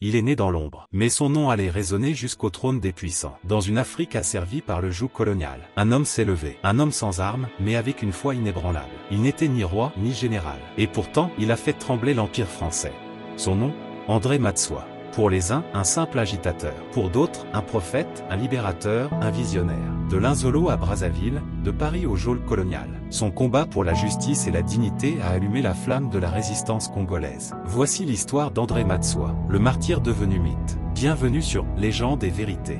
Il est né dans l'ombre, mais son nom allait résonner jusqu'au trône des puissants. Dans une Afrique asservie par le joug colonial, un homme s'est levé, un homme sans armes, mais avec une foi inébranlable. Il n'était ni roi, ni général. Et pourtant, il a fait trembler l'Empire français. Son nom, André Matsois. Pour les uns, un simple agitateur. Pour d'autres, un prophète, un libérateur, un visionnaire. De Linzolo à Brazzaville, de Paris au geôle colonial. Son combat pour la justice et la dignité a allumé la flamme de la résistance congolaise. Voici l'histoire d'André Matsois, le martyr devenu mythe. Bienvenue sur Légendes et Vérités.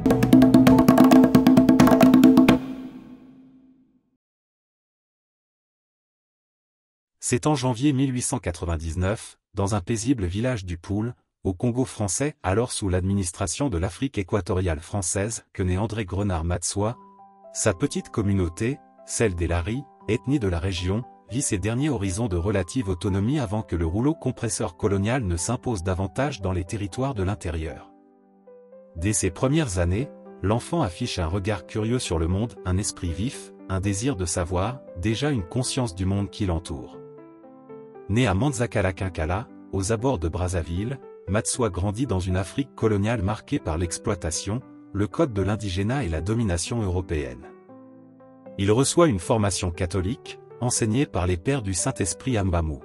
C'est en janvier 1899, dans un paisible village du Poul, au Congo français, alors sous l'administration de l'Afrique équatoriale française, que naît André Grenard Matsois. Sa petite communauté, celle des Lari, ethnie de la région, vit ses derniers horizons de relative autonomie avant que le rouleau compresseur colonial ne s'impose davantage dans les territoires de l'intérieur. Dès ses premières années, l'enfant affiche un regard curieux sur le monde, un esprit vif, un désir de savoir, déjà une conscience du monde qui l'entoure. Né à Manzakala-Kinkala, aux abords de Brazzaville, Matsois grandit dans une Afrique coloniale marquée par l'exploitation, le code de l'indigénat et la domination européenne. Il reçoit une formation catholique, enseignée par les pères du Saint-Esprit à Mbamou.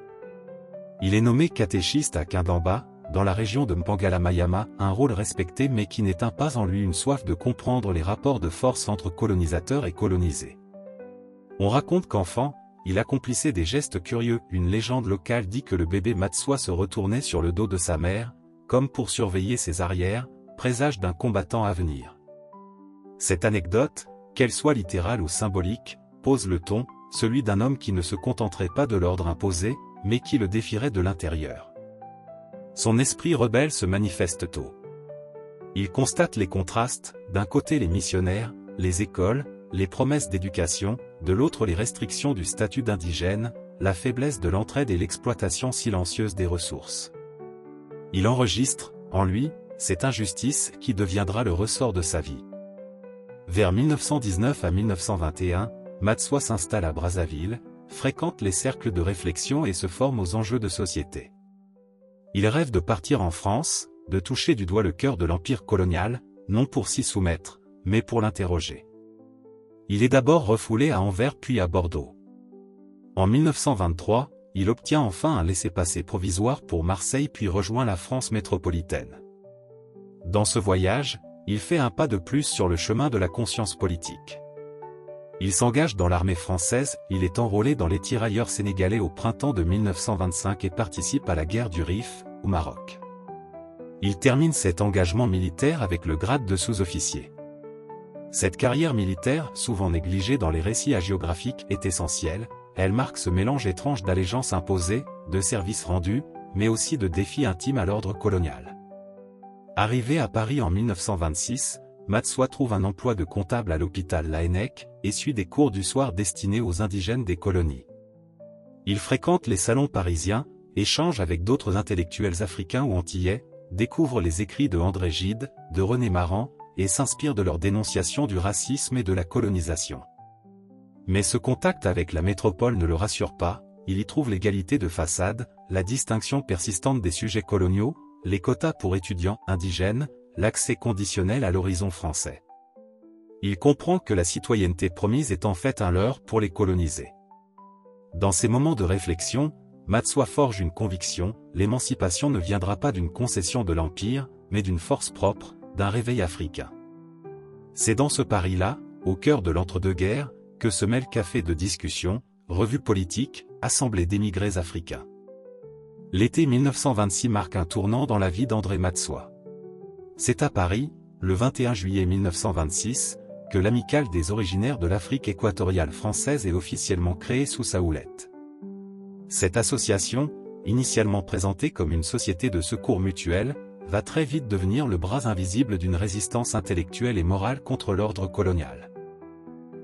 Il est nommé catéchiste à Kindamba, dans la région de Mpangala-Mayama, un rôle respecté mais qui n'éteint pas en lui une soif de comprendre les rapports de force entre colonisateurs et colonisés. On raconte qu'enfant, il accomplissait des gestes curieux. Une légende locale dit que le bébé Matsois se retournait sur le dos de sa mère, comme pour surveiller ses arrières, présage d'un combattant à venir. Cette anecdote, qu'elle soit littérale ou symbolique, pose le ton, celui d'un homme qui ne se contenterait pas de l'ordre imposé, mais qui le défierait de l'intérieur. Son esprit rebelle se manifeste tôt. Il constate les contrastes, d'un côté les missionnaires, les écoles, les promesses d'éducation, de l'autre les restrictions du statut d'indigène, la faiblesse de l'entraide et l'exploitation silencieuse des ressources. Il enregistre, en lui, cette injustice qui deviendra le ressort de sa vie. Vers 1919 à 1921, Matsois s'installe à Brazzaville, fréquente les cercles de réflexion et se forme aux enjeux de société. Il rêve de partir en France, de toucher du doigt le cœur de l'empire colonial, non pour s'y soumettre, mais pour l'interroger. Il est d'abord refoulé à Anvers puis à Bordeaux. En 1923, il obtient enfin un laissez-passer provisoire pour Marseille puis rejoint la France métropolitaine. Dans ce voyage, il fait un pas de plus sur le chemin de la conscience politique. Il s'engage dans l'armée française, il est enrôlé dans les tirailleurs sénégalais au printemps de 1925 et participe à la guerre du Rif, au Maroc. Il termine cet engagement militaire avec le grade de sous-officier. Cette carrière militaire, souvent négligée dans les récits hagiographiques, est essentielle. Elle marque ce mélange étrange d'allégeance imposée, de services rendus, mais aussi de défis intimes à l'ordre colonial. Arrivé à Paris en 1926, Matsois trouve un emploi de comptable à l'hôpital Laennec, et suit des cours du soir destinés aux indigènes des colonies. Il fréquente les salons parisiens, échange avec d'autres intellectuels africains ou antillais, découvre les écrits de André Gide, de René Maran, et s'inspire de leur dénonciation du racisme et de la colonisation. Mais ce contact avec la métropole ne le rassure pas, il y trouve l'égalité de façade, la distinction persistante des sujets coloniaux, les quotas pour étudiants indigènes, l'accès conditionnel à l'horizon français. Il comprend que la citoyenneté promise est en fait un leurre pour les colonisés. Dans ces moments de réflexion, Matsois forge une conviction, l'émancipation ne viendra pas d'une concession de l'Empire, mais d'une force propre, d'un réveil africain. C'est dans ce Paris-là, au cœur de l'entre-deux-guerres, que se mêlent cafés de discussion, revues politiques, assemblées d'émigrés africains. L'été 1926 marque un tournant dans la vie d'André Matsois. C'est à Paris, le 21 juillet 1926, que l'Amicale des originaires de l'Afrique équatoriale française est officiellement créée sous sa houlette. Cette association, initialement présentée comme une société de secours mutuel, va très vite devenir le bras invisible d'une résistance intellectuelle et morale contre l'ordre colonial.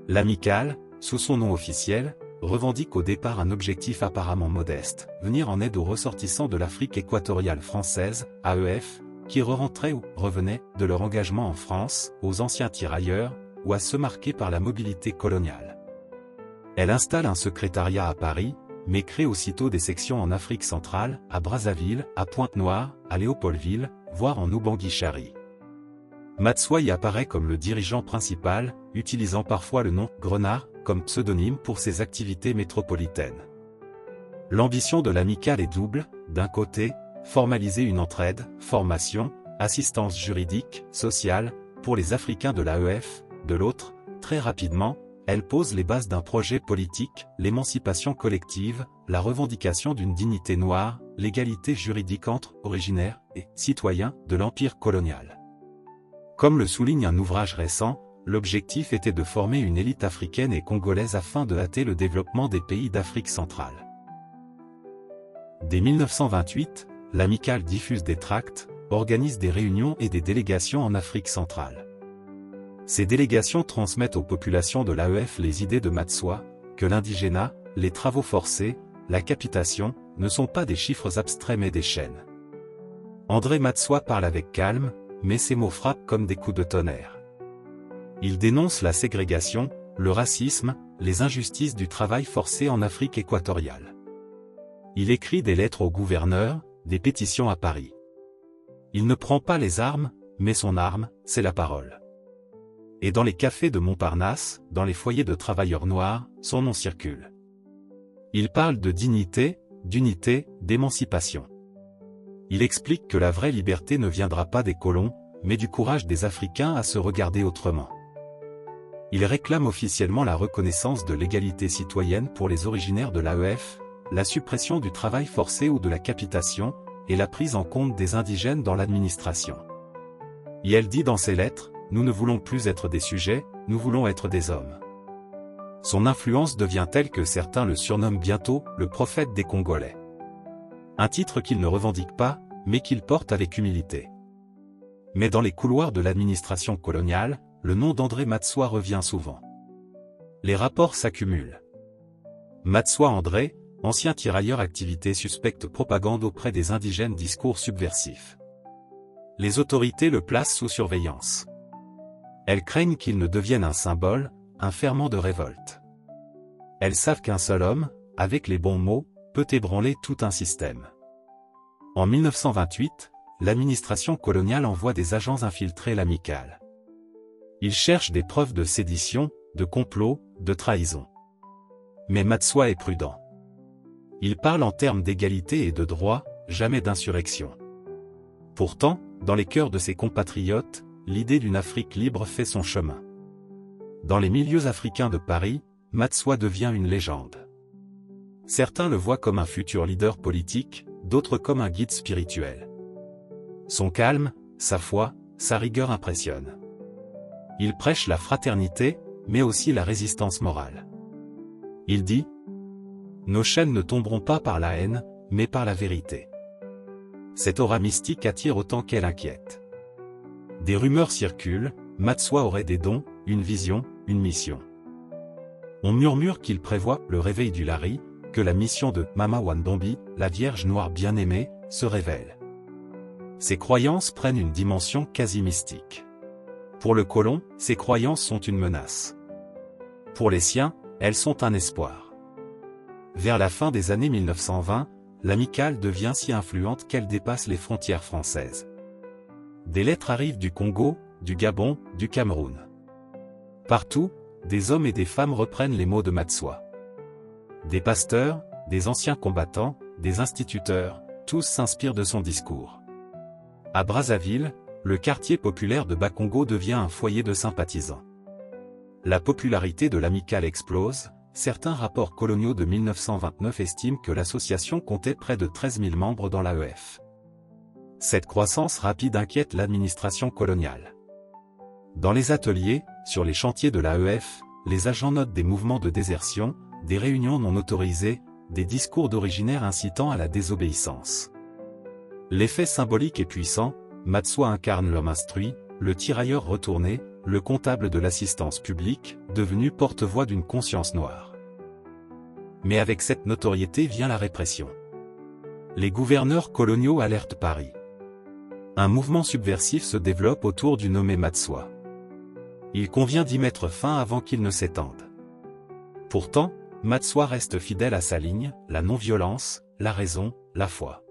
L'Amicale, sous son nom officiel, revendique au départ un objectif apparemment modeste, venir en aide aux ressortissants de l'Afrique équatoriale française, AEF, qui re-rentraient ou revenaient de leur engagement en France, aux anciens tirailleurs, ou à ceux marqués par la mobilité coloniale. Elle installe un secrétariat à Paris, mais crée aussitôt des sections en Afrique centrale, à Brazzaville, à Pointe-Noire, à Léopoldville, voire en Oubangui-Chari. Matsoua y apparaît comme le dirigeant principal, utilisant parfois le nom « Grenard » comme pseudonyme pour ses activités métropolitaines. L'ambition de l'amicale est double, d'un côté, formaliser une entraide, formation, assistance juridique, sociale, pour les Africains de l'AEF, de l'autre, très rapidement, elle pose les bases d'un projet politique, l'émancipation collective, la revendication d'une dignité noire, l'égalité juridique entre originaires et citoyens de l'empire colonial. Comme le souligne un ouvrage récent, l'objectif était de former une élite africaine et congolaise afin de hâter le développement des pays d'Afrique centrale. Dès 1928, l'amicale diffuse des tracts, organise des réunions et des délégations en Afrique centrale. Ces délégations transmettent aux populations de l'AEF les idées de Matsoua, que l'indigénat, les travaux forcés, la capitation, ne sont pas des chiffres abstraits mais des chaînes. André Matsoua parle avec calme, mais ses mots frappent comme des coups de tonnerre. Il dénonce la ségrégation, le racisme, les injustices du travail forcé en Afrique équatoriale. Il écrit des lettres au gouverneur, des pétitions à Paris. Il ne prend pas les armes, mais son arme, c'est la parole. Et dans les cafés de Montparnasse, dans les foyers de travailleurs noirs, son nom circule. Il parle de dignité, d'unité, d'émancipation. Il explique que la vraie liberté ne viendra pas des colons, mais du courage des Africains à se regarder autrement. Il réclame officiellement la reconnaissance de l'égalité citoyenne pour les originaires de l'AEF, la suppression du travail forcé ou de la capitation, et la prise en compte des indigènes dans l'administration. Et elle dit dans ses lettres, « Nous ne voulons plus être des sujets, nous voulons être des hommes ». Son influence devient telle que certains le surnomment bientôt « le prophète des Congolais ». Un titre qu'il ne revendique pas, mais qu'il porte avec humilité. Mais dans les couloirs de l'administration coloniale, le nom d'André Matsoua revient souvent. Les rapports s'accumulent. Matsoua André, ancien tirailleur activité suspecte propagande auprès des indigènes discours subversifs. Les autorités le placent sous surveillance. Elles craignent qu'il ne devienne un symbole, un ferment de révolte. Elles savent qu'un seul homme, avec les bons mots, peut ébranler tout un système. En 1928, l'administration coloniale envoie des agents infiltrer l'amicale. Ils cherchent des preuves de sédition, de complot, de trahison. Mais Matsoua est prudent. Il parle en termes d'égalité et de droit, jamais d'insurrection. Pourtant, dans les cœurs de ses compatriotes, l'idée d'une Afrique libre fait son chemin. Dans les milieux africains de Paris, Matsoua devient une légende. Certains le voient comme un futur leader politique, d'autres comme un guide spirituel. Son calme, sa foi, sa rigueur impressionnent. Il prêche la fraternité, mais aussi la résistance morale. Il dit : « Nos chaînes ne tomberont pas par la haine, mais par la vérité. » Cette aura mystique attire autant qu'elle inquiète. Des rumeurs circulent, Matsoua aurait des dons, une vision, une mission. On murmure qu'il prévoit le réveil du Lari, que la mission de Mama Wandombi, la Vierge Noire bien-aimée, se révèle. Ces croyances prennent une dimension quasi mystique. Pour le colon, ces croyances sont une menace. Pour les siens, elles sont un espoir. Vers la fin des années 1920, l'amicale devient si influente qu'elle dépasse les frontières françaises. Des lettres arrivent du Congo, du Gabon, du Cameroun. Partout, des hommes et des femmes reprennent les mots de Matsoua. Des pasteurs, des anciens combattants, des instituteurs, tous s'inspirent de son discours. À Brazzaville, le quartier populaire de Bakongo devient un foyer de sympathisants. La popularité de l'amicale explose, certains rapports coloniaux de 1929 estiment que l'association comptait près de 13 000 membres dans l'AEF. Cette croissance rapide inquiète l'administration coloniale. Dans les ateliers, sur les chantiers de l'AEF, les agents notent des mouvements de désertion, des réunions non autorisées, des discours d'originaires incitant à la désobéissance. L'effet symbolique est puissant, Matsoua incarne l'homme instruit, le tirailleur retourné, le comptable de l'assistance publique, devenu porte-voix d'une conscience noire. Mais avec cette notoriété vient la répression. Les gouverneurs coloniaux alertent Paris. Un mouvement subversif se développe autour du nommé Matsoua. Il convient d'y mettre fin avant qu'il ne s'étende. Pourtant, Matsoua reste fidèle à sa ligne, la non-violence, la raison, la foi.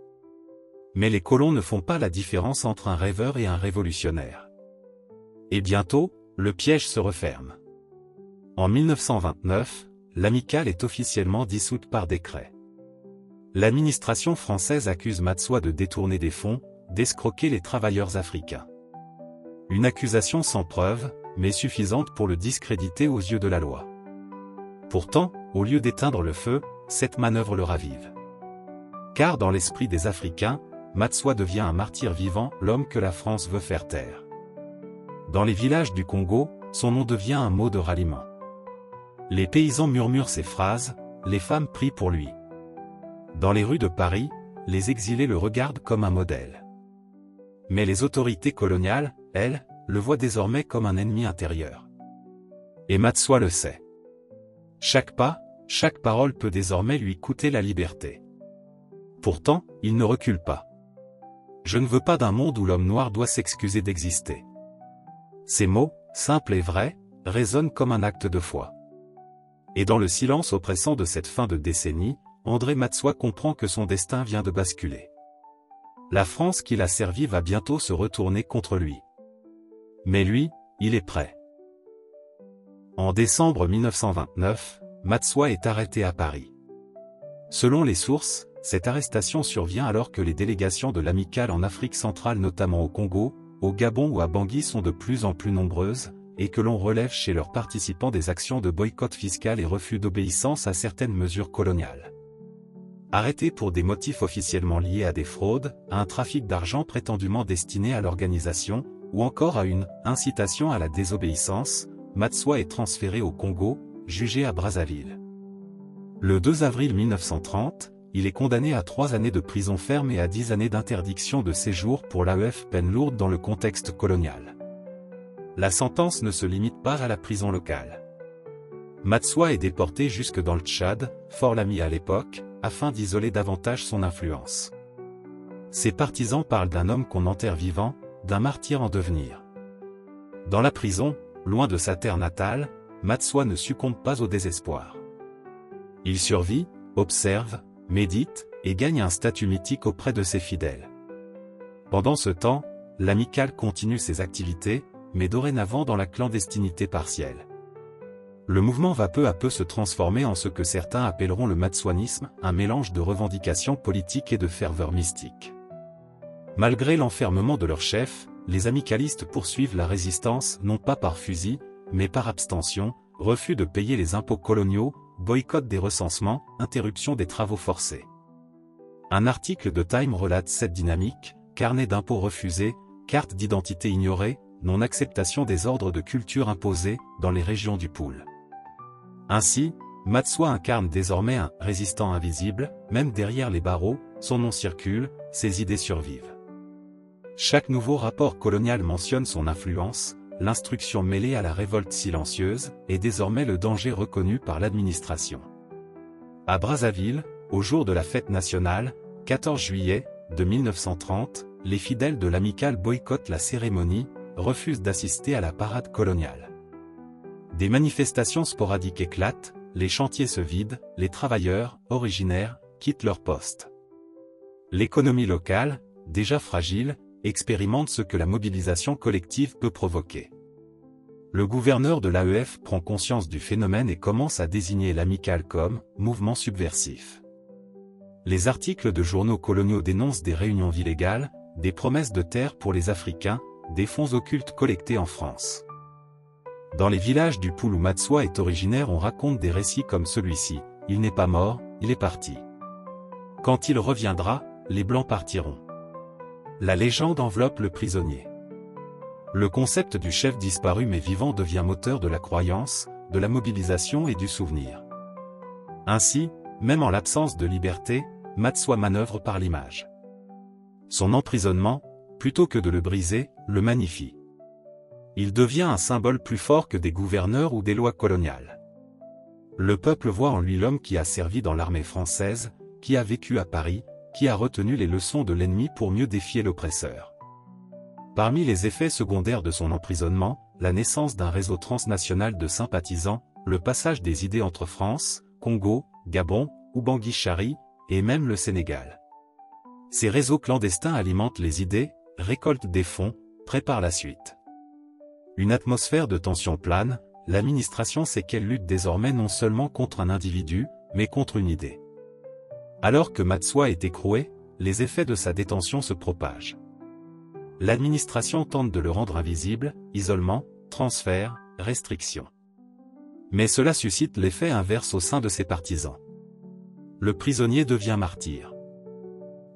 Mais les colons ne font pas la différence entre un rêveur et un révolutionnaire. Et bientôt, le piège se referme. En 1929, l'amicale est officiellement dissoute par décret. L'administration française accuse Matsois de détourner des fonds, d'escroquer les travailleurs africains. Une accusation sans preuve, mais suffisante pour le discréditer aux yeux de la loi. Pourtant, au lieu d'éteindre le feu, cette manœuvre le ravive. Car dans l'esprit des Africains, Matsois devient un martyr vivant, l'homme que la France veut faire taire. Dans les villages du Congo, son nom devient un mot de ralliement. Les paysans murmurent ses phrases, les femmes prient pour lui. Dans les rues de Paris, les exilés le regardent comme un modèle. Mais les autorités coloniales, elles, le voient désormais comme un ennemi intérieur. Et Matsois le sait. Chaque pas, chaque parole peut désormais lui coûter la liberté. Pourtant, il ne recule pas. Je ne veux pas d'un monde où l'homme noir doit s'excuser d'exister. Ces mots, simples et vrais, résonnent comme un acte de foi. Et dans le silence oppressant de cette fin de décennie, André Matsois comprend que son destin vient de basculer. La France qui l'a servi va bientôt se retourner contre lui. Mais lui, il est prêt. En décembre 1929, Matsois est arrêté à Paris. Selon les sources, cette arrestation survient alors que les délégations de l'amicale en Afrique centrale, notamment au Congo, au Gabon ou à Bangui, sont de plus en plus nombreuses, et que l'on relève chez leurs participants des actions de boycott fiscal et refus d'obéissance à certaines mesures coloniales. Arrêtés pour des motifs officiellement liés à des fraudes, à un trafic d'argent prétendument destiné à l'organisation, ou encore à une incitation à la désobéissance, Matsois est transféré au Congo, jugé à Brazzaville. Le 2 avril 1930, il est condamné à 3 années de prison ferme et à 10 années d'interdiction de séjour pour l'AEF, peine lourde dans le contexte colonial. La sentence ne se limite pas à la prison locale. Matsois est déporté jusque dans le Tchad, Fort Lamy à l'époque, afin d'isoler davantage son influence. Ses partisans parlent d'un homme qu'on enterre vivant, d'un martyr en devenir. Dans la prison, loin de sa terre natale, Matsois ne succombe pas au désespoir. Il survit, observe, médite, et gagne un statut mythique auprès de ses fidèles. Pendant ce temps, l'amicale continue ses activités, mais dorénavant dans la clandestinité partielle. Le mouvement va peu à peu se transformer en ce que certains appelleront le matsouanisme, un mélange de revendications politiques et de ferveur mystique. Malgré l'enfermement de leur chef, les amicalistes poursuivent la résistance non pas par fusil, mais par abstention, refus de payer les impôts coloniaux, boycott des recensements, interruption des travaux forcés. Un article de Time relate cette dynamique: carnet d'impôts refusés, carte d'identité ignorée, non-acceptation des ordres de culture imposés, dans les régions du Pool. Ainsi, Matsois incarne désormais un résistant invisible, même derrière les barreaux, son nom circule, ses idées survivent. Chaque nouveau rapport colonial mentionne son influence, l'instruction mêlée à la révolte silencieuse, est désormais le danger reconnu par l'administration. À Brazzaville, au jour de la fête nationale, 14 juillet, de 1930, les fidèles de l'amicale boycottent la cérémonie, refusent d'assister à la parade coloniale. Des manifestations sporadiques éclatent, les chantiers se vident, les travailleurs, originaires, quittent leur poste. L'économie locale, déjà fragile, expérimente ce que la mobilisation collective peut provoquer. Le gouverneur de l'AEF prend conscience du phénomène et commence à désigner l'amicale comme « mouvement subversif ». Les articles de journaux coloniaux dénoncent des réunions illégales, des promesses de terre pour les Africains, des fonds occultes collectés en France. Dans les villages du Pool où Matsois est originaire, on raconte des récits comme celui-ci: il n'est pas mort, il est parti. Quand il reviendra, les Blancs partiront. La légende enveloppe le prisonnier. Le concept du chef disparu mais vivant devient moteur de la croyance, de la mobilisation et du souvenir. Ainsi, même en l'absence de liberté, Matsois manœuvre par l'image. Son emprisonnement, plutôt que de le briser, le magnifie. Il devient un symbole plus fort que des gouverneurs ou des lois coloniales. Le peuple voit en lui l'homme qui a servi dans l'armée française, qui a vécu à Paris, qui a retenu les leçons de l'ennemi pour mieux défier l'oppresseur. Parmi les effets secondaires de son emprisonnement, la naissance d'un réseau transnational de sympathisants, le passage des idées entre France, Congo, Gabon, Ubangui-Chari, et même le Sénégal. Ces réseaux clandestins alimentent les idées, récoltent des fonds, préparent la suite. Une atmosphère de tension plane, l'administration sait qu'elle lutte désormais non seulement contre un individu, mais contre une idée. Alors que Matsua est écroué, les effets de sa détention se propagent. L'administration tente de le rendre invisible, isolement, transfert, restriction. Mais cela suscite l'effet inverse au sein de ses partisans. Le prisonnier devient martyr.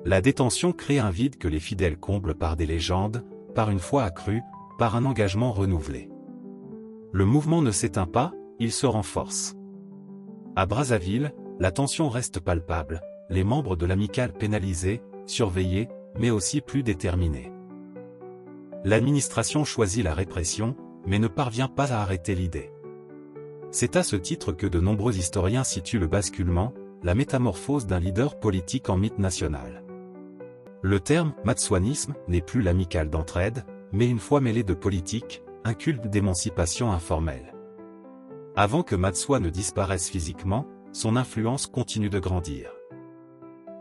La détention crée un vide que les fidèles comblent par des légendes, par une foi accrue, par un engagement renouvelé. Le mouvement ne s'éteint pas, il se renforce. À Brazzaville, la tension reste palpable, les membres de l'amicale pénalisés, surveillés, mais aussi plus déterminés. L'administration choisit la répression, mais ne parvient pas à arrêter l'idée. C'est à ce titre que de nombreux historiens situent le basculement, la métamorphose d'un leader politique en mythe national. Le terme « matsuanisme » n'est plus l'amicale d'entraide, mais une fois mêlé de politique, un culte d'émancipation informelle. Avant que Matsua ne disparaisse physiquement, son influence continue de grandir.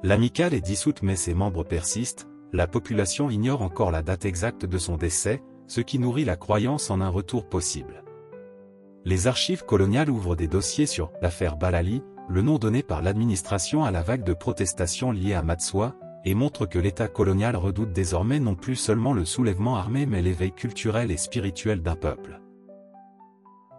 L'amicale est dissoute mais ses membres persistent, la population ignore encore la date exacte de son décès, ce qui nourrit la croyance en un retour possible. Les archives coloniales ouvrent des dossiers sur « l'affaire Balali », le nom donné par l'administration à la vague de protestations liées à Matsua, et montrent que l'État colonial redoute désormais non plus seulement le soulèvement armé mais l'éveil culturel et spirituel d'un peuple.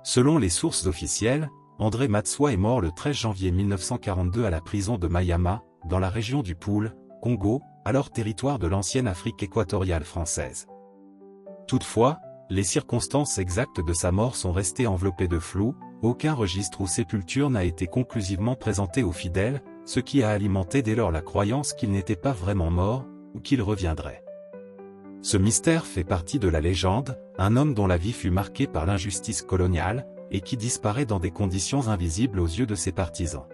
Selon les sources officielles, André Matsua est mort le 13 janvier 1942 à la prison de Mayama, dans la région du Poul, Congo, alors territoire de l'ancienne Afrique équatoriale française. Toutefois, les circonstances exactes de sa mort sont restées enveloppées de flou, aucun registre ou sépulture n'a été conclusivement présenté aux fidèles, ce qui a alimenté dès lors la croyance qu'il n'était pas vraiment mort, ou qu'il reviendrait. Ce mystère fait partie de la légende, un homme dont la vie fut marquée par l'injustice coloniale, et qui disparaît dans des conditions invisibles aux yeux de ses partisans.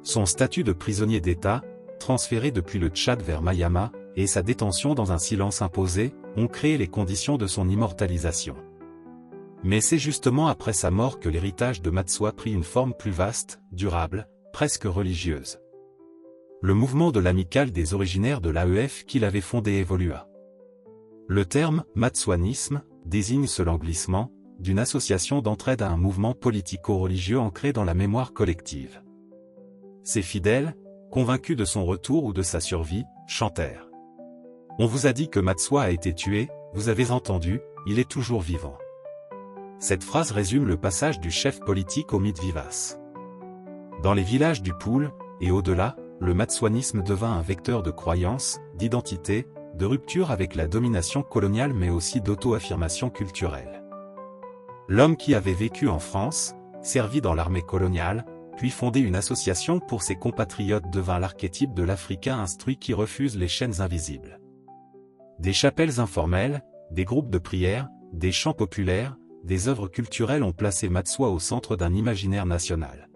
Son statut de prisonnier d'État, transféré depuis le Tchad vers Mayama, et sa détention dans un silence imposé, ont créé les conditions de son immortalisation. Mais c'est justement après sa mort que l'héritage de Matsua prit une forme plus vaste, durable, presque religieuse. Le mouvement de l'amicale des originaires de l'AEF qu'il avait fondé évolua. Le terme « matsuanisme » désigne ce languissement, d'une association d'entraide à un mouvement politico-religieux ancré dans la mémoire collective. Ses fidèles, convaincus de son retour ou de sa survie, chantèrent. On vous a dit que Matsua a été tué, vous avez entendu, il est toujours vivant. Cette phrase résume le passage du chef politique au mythe vivace. Dans les villages du Poul, et au-delà, le matsuanisme devint un vecteur de croyance, d'identité, de rupture avec la domination coloniale mais aussi d'auto-affirmation culturelle. L'homme qui avait vécu en France, servi dans l'armée coloniale, puis fondé une association pour ses compatriotes devint l'archétype de l'Africain instruit qui refuse les chaînes invisibles. Des chapelles informelles, des groupes de prière, des chants populaires, des œuvres culturelles ont placé Matsua au centre d'un imaginaire national.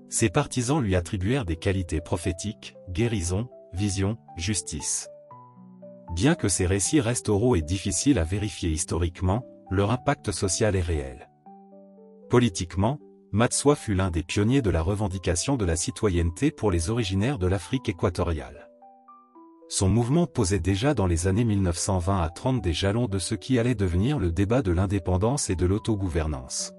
Ses partisans lui attribuèrent des qualités prophétiques, guérison, vision, justice. Bien que ces récits restent oraux et difficiles à vérifier historiquement, leur impact social est réel. Politiquement, Matsua fut l'un des pionniers de la revendication de la citoyenneté pour les originaires de l'Afrique équatoriale. Son mouvement posait déjà dans les années 1920 à 30 des jalons de ce qui allait devenir le débat de l'indépendance et de l'autogouvernance.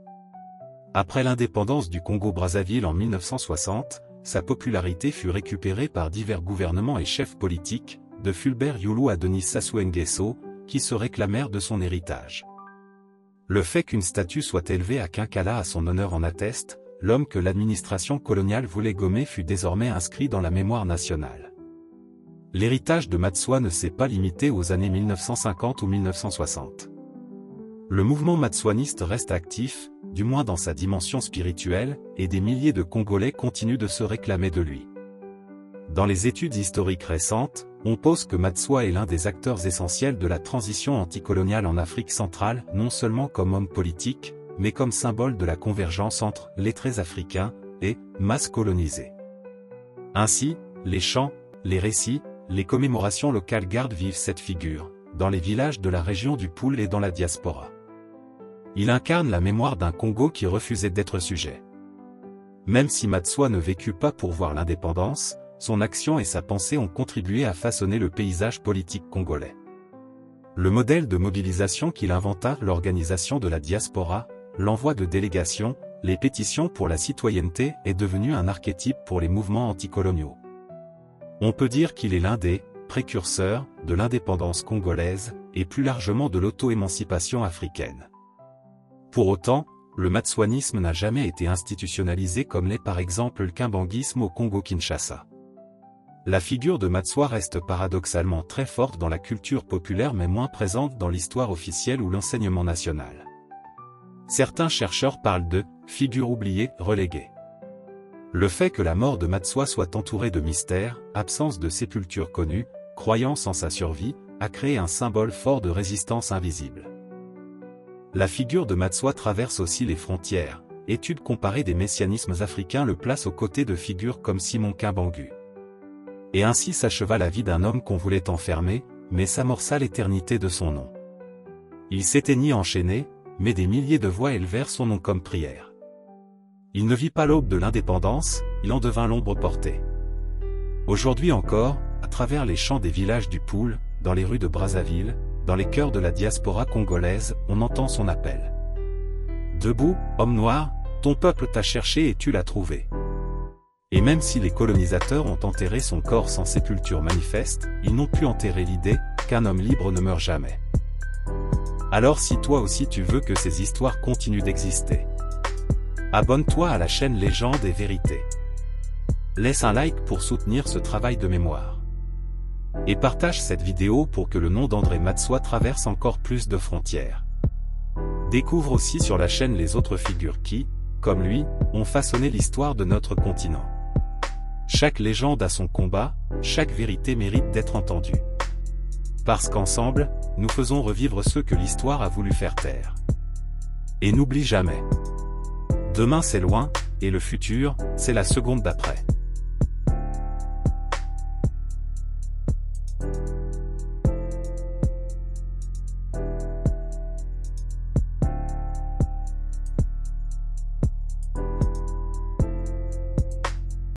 Après l'indépendance du Congo-Brazzaville en 1960, sa popularité fut récupérée par divers gouvernements et chefs politiques, de Fulbert Yulu à Denis Sassou Nguesso, qui se réclamèrent de son héritage. Le fait qu'une statue soit élevée à Kinkala à son honneur en atteste, l'homme que l'administration coloniale voulait gommer fut désormais inscrit dans la mémoire nationale. L'héritage de Matsua ne s'est pas limité aux années 1950 ou 1960. Le mouvement matsuaniste reste actif, du moins dans sa dimension spirituelle, et des milliers de Congolais continuent de se réclamer de lui. Dans les études historiques récentes, on pose que Matsua est l'un des acteurs essentiels de la transition anticoloniale en Afrique centrale, non seulement comme homme politique, mais comme symbole de la convergence entre lettrés africains et masses colonisées. Ainsi, les chants, les récits, les commémorations locales gardent vive cette figure, dans les villages de la région du Poul et dans la diaspora. Il incarne la mémoire d'un Congo qui refusait d'être sujet. Même si Matsua ne vécut pas pour voir l'indépendance, son action et sa pensée ont contribué à façonner le paysage politique congolais. Le modèle de mobilisation qu'il inventa, l'organisation de la diaspora, l'envoi de délégations, les pétitions pour la citoyenneté est devenu un archétype pour les mouvements anticoloniaux. On peut dire qu'il est l'un des précurseurs de l'indépendance congolaise et plus largement de l'auto-émancipation africaine. Pour autant, le matsouanisme n'a jamais été institutionnalisé comme l'est par exemple le kimbanguisme au Congo-Kinshasa. La figure de Matsoua reste paradoxalement très forte dans la culture populaire mais moins présente dans l'histoire officielle ou l'enseignement national. Certains chercheurs parlent de « figure oubliée, reléguée ». Le fait que la mort de Matsoua soit entourée de mystères, absence de sépulture connue, croyance en sa survie, a créé un symbole fort de résistance invisible. La figure de Matsoua traverse aussi les frontières. Études comparées des messianismes africains le placent aux côtés de figures comme Simon Kimbangu. Et ainsi s'acheva la vie d'un homme qu'on voulait enfermer, mais s'amorça l'éternité de son nom. Il s'éteignit enchaîné, mais des milliers de voix élevèrent son nom comme prière. Il ne vit pas l'aube de l'indépendance, il en devint l'ombre portée. Aujourd'hui encore, à travers les champs des villages du Poul, dans les rues de Brazzaville, dans les cœurs de la diaspora congolaise, on entend son appel. Debout, homme noir, ton peuple t'a cherché et tu l'as trouvé. Et même si les colonisateurs ont enterré son corps sans sépulture manifeste, ils n'ont pu enterrer l'idée qu'un homme libre ne meurt jamais. Alors si toi aussi tu veux que ces histoires continuent d'exister, abonne-toi à la chaîne Légende et Vérité. Laisse un like pour soutenir ce travail de mémoire. Et partage cette vidéo pour que le nom d'André Matsoua traverse encore plus de frontières. Découvre aussi sur la chaîne les autres figures qui, comme lui, ont façonné l'histoire de notre continent. Chaque légende a son combat, chaque vérité mérite d'être entendue. Parce qu'ensemble, nous faisons revivre ceux que l'histoire a voulu faire taire. Et n'oublie jamais. Demain c'est loin, et le futur, c'est la seconde d'après.